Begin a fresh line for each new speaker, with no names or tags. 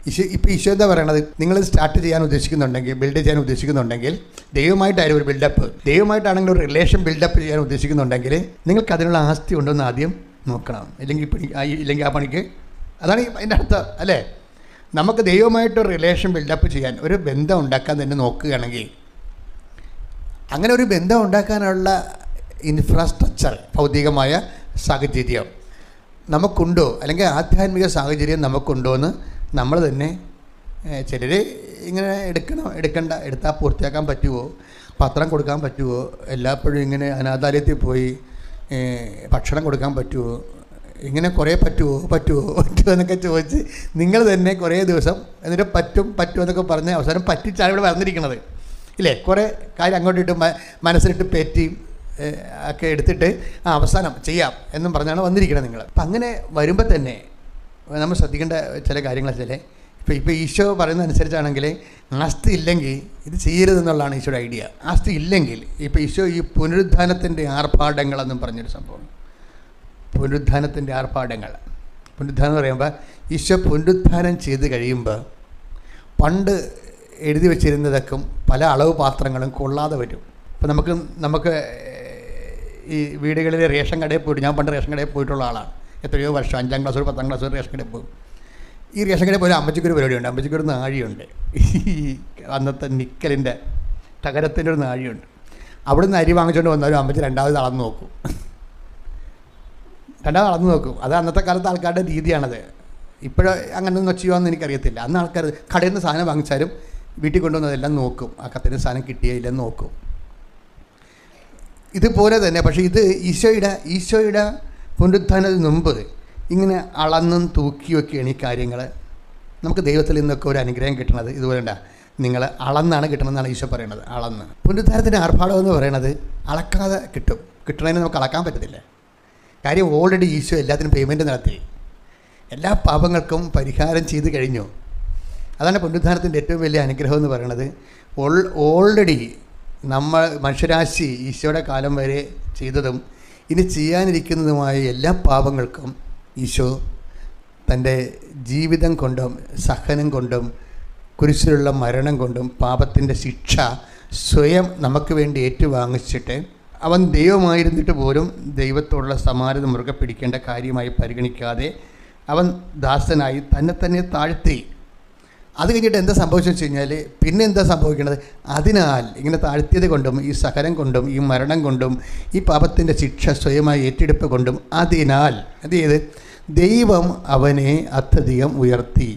ഈശോ എന്താ പറയണത്? നിങ്ങൾ സ്റ്റാർട്ട് ചെയ്യാൻ ഉദ്ദേശിക്കുന്നുണ്ടെങ്കിൽ, ബിൽഡ് ചെയ്യാൻ ഉദ്ദേശിക്കുന്നുണ്ടെങ്കിൽ, ദൈവമായിട്ടായാലും ഒരു ബിൽഡപ്പ്, ദൈവമായിട്ടാണെങ്കിൽ ഒരു റിലേഷൻ ബിൽഡപ്പ് ചെയ്യാൻ ഉദ്ദേശിക്കുന്നുണ്ടെങ്കിൽ നിങ്ങൾക്ക് അതിനുള്ള ആസ്തി ഉണ്ടോയെന്ന് ആദ്യം നോക്കണം. ഇല്ലെങ്കിൽ ആ പണിക്ക് അതാണ് അതിൻ്റെ അർത്ഥം അല്ലേ? നമുക്ക് ദൈവമായിട്ടൊരു റിലേഷൻ ബിൽഡപ്പ് ചെയ്യാൻ, ഒരു ബന്ധം ഉണ്ടാക്കാൻ തന്നെ നോക്കുകയാണെങ്കിൽ, അങ്ങനെ ഒരു ബന്ധം ഉണ്ടാക്കാനുള്ള ഇൻഫ്രാസ്ട്രക്ചർ, ഭൗതികമായ സാഹചര്യം നമുക്കുണ്ടോ, അല്ലെങ്കിൽ ആധ്യാത്മിക സാഹചര്യം നമുക്കുണ്ടോ എന്ന് നമ്മൾ തന്നെ. ചിലർ ഇങ്ങനെ എടുത്താൽ പൂർത്തിയാക്കാൻ പറ്റുമോ, പത്രം കൊടുക്കാൻ പറ്റുമോ, എല്ലായ്പ്പോഴും ഇങ്ങനെ അനാഥാലയത്തിൽ പോയി ഭക്ഷണം കൊടുക്കാൻ പറ്റുമോ, ഇങ്ങനെ കുറേ പറ്റുമോ എന്നൊക്കെ ചോദിച്ച് നിങ്ങൾ തന്നെ കുറേ ദിവസം എന്നിട്ട് പറ്റുമോ എന്നൊക്കെ പറഞ്ഞ് അവസാനം പറ്റിച്ചാണ് ഇവിടെ വന്നിരിക്കുന്നത് ഇല്ലേ? കുറേ കാര്യം അങ്ങോട്ടിട്ട് മനസ്സിലിട്ട് പേറ്റി ഒക്കെ എടുത്തിട്ട് അവസാനം ചെയ്യാം എന്നും പറഞ്ഞാണ് വന്നിരിക്കുന്നത് നിങ്ങൾ. അപ്പം അങ്ങനെ വരുമ്പോൾ തന്നെ നമ്മൾ ശ്രദ്ധിക്കേണ്ട ചില കാര്യങ്ങൾ ചില ഇപ്പോൾ ഈശോ പറയുന്ന അനുസരിച്ചാണെങ്കിൽ ആസ്തി ഇല്ലെങ്കിൽ ഇത് ചെയ്യരുതെന്നുള്ളതാണ് ഈശോയുടെ ഐഡിയ. ആസ്തി ഇല്ലെങ്കിൽ ഇപ്പോൾ ഈശോ ഈ പുനരുദ്ധാനത്തിൻ്റെ ആർഭാടങ്ങളെന്നും പറഞ്ഞൊരു സംഭവം, പുനരുദ്ധാനത്തിൻ്റെ ആർഭാടങ്ങൾ. പുനരുദ്ധാനം എന്ന് പറയുമ്പോൾ ഈശോ പുനരുദ്ധാനം ചെയ്ത് കഴിയുമ്പോൾ പണ്ട് എഴുതി വച്ചിരുന്നതൊക്കെ പല അളവ് പാത്രങ്ങളും കൊള്ളാതെ വരും. അപ്പോൾ നമുക്ക് ഈ വീടുകളിൽ റേഷൻ കടയിൽ പോയിട്ട്, ഞാൻ പണ്ട് റേഷൻ കടയിൽ പോയിട്ടുള്ള ആളാണ്, എത്രയോ വർഷം, 5ാം ക്ലാസ് 10ാം ക്ലാസ് റേഷൻ കടയിൽ പോകും. ഈ റേഷൻ കടയിൽ പോലും അമ്മച്ചിക്കൊരു പരിപാടിയുണ്ട്, അമ്മച്ചിക്കൊരു നാഴിയുണ്ട്, ഈ അന്നത്തെ നിക്കലിൻ്റെ തകരത്തിൻ്റെ ഒരു നാഴിയുണ്ട്. അവിടെ നിന്ന് അരി വാങ്ങിച്ചുകൊണ്ട് വന്നാലും അമ്മച്ചി രണ്ടാമത് അളന്ന് നോക്കും. അത് അന്നത്തെ കാലത്ത് ആൾക്കാരുടെ രീതിയാണത്. ഇപ്പോഴും അങ്ങനെയൊന്നും ചെയ്യുമെന്ന് എനിക്കറിയത്തില്ല. അന്ന് ആൾക്കാർ കടയിൽ നിന്ന് സാധനം വാങ്ങിച്ചാലും വീട്ടിൽ കൊണ്ടുവന്നതെല്ലാം നോക്കും, ആ കത്തിന് സാധനം കിട്ടിയില്ലെന്ന് നോക്കും. ഇതുപോലെ തന്നെ പക്ഷേ ഇത് ഈശോയുടെ പുനരുത്ഥാനത്തിന് മുമ്പ് ഇങ്ങനെ അളന്നും തൂക്കിയൊക്കെയാണ് ഈ കാര്യങ്ങൾ. നമുക്ക് ദൈവത്തിൽ നിന്നൊക്കെ ഒരു അനുഗ്രഹം കിട്ടണത് ഇതുപോലെ നിങ്ങൾ അളന്നാണ് കിട്ടണമെന്നാണ് ഈശോ പറയണത്. അളന്ന് പുനരുദ്ധാനത്തിൻ്റെ ആർഭാടം എന്ന് പറയണത് അളക്കാതെ കിട്ടണതിന് നമുക്ക് അളക്കാൻ പറ്റത്തില്ല. കാര്യം ഓൾറെഡി ഈശോ എല്ലാത്തിനും പേയ്മെൻറ്റ് നടത്തി, എല്ലാ പാപങ്ങൾക്കും പരിഹാരം ചെയ്ത് കഴിഞ്ഞു. അതാണ് പുനരുദ്ധാനത്തിൻ്റെ ഏറ്റവും വലിയ അനുഗ്രഹം എന്ന് പറയുന്നത്. ഓൾറെഡി നമ്മൾ മനുഷ്യരാശി ഈശോയുടെ കാലം വരെ ചെയ്തതും ഇനി ചെയ്യാനിരിക്കുന്നതുമായ എല്ലാ പാപങ്ങൾക്കും ഈശോ തൻ്റെ ജീവിതം കൊണ്ടും സഹനം കൊണ്ടും കുരിശിലുള്ള മരണം കൊണ്ടും പാപത്തിൻ്റെ ശിക്ഷ സ്വയം നമുക്ക് വേണ്ടി ഏറ്റുവാങ്ങിച്ചിട്ട് അവൻ ദൈവമായിരുന്നിട്ട് പോലും ദൈവത്തോടുള്ള സമാനത മുറുകെ പിടിക്കേണ്ട കാര്യമായി പരിഗണിക്കാതെ അവൻ ദാസനായി തന്നെ താഴ്ത്തി. അത് കഴിഞ്ഞിട്ട് എന്താ സംഭവിച്ചെന്ന് വെച്ച് കഴിഞ്ഞാൽ പിന്നെ എന്താ സംഭവിക്കുന്നത്? അതിനാൽ ഇങ്ങനെ താഴ്ത്തിയത് കൊണ്ടും ഈ സഹനം കൊണ്ടും ഈ മരണം കൊണ്ടും ഈ പാപത്തിൻ്റെ ശിക്ഷ സ്വയമായി ഏറ്റെടുപ്പ് കൊണ്ടും അതിനാൽ ദൈവം അവനെ അത്യധികം ഉയർത്തി.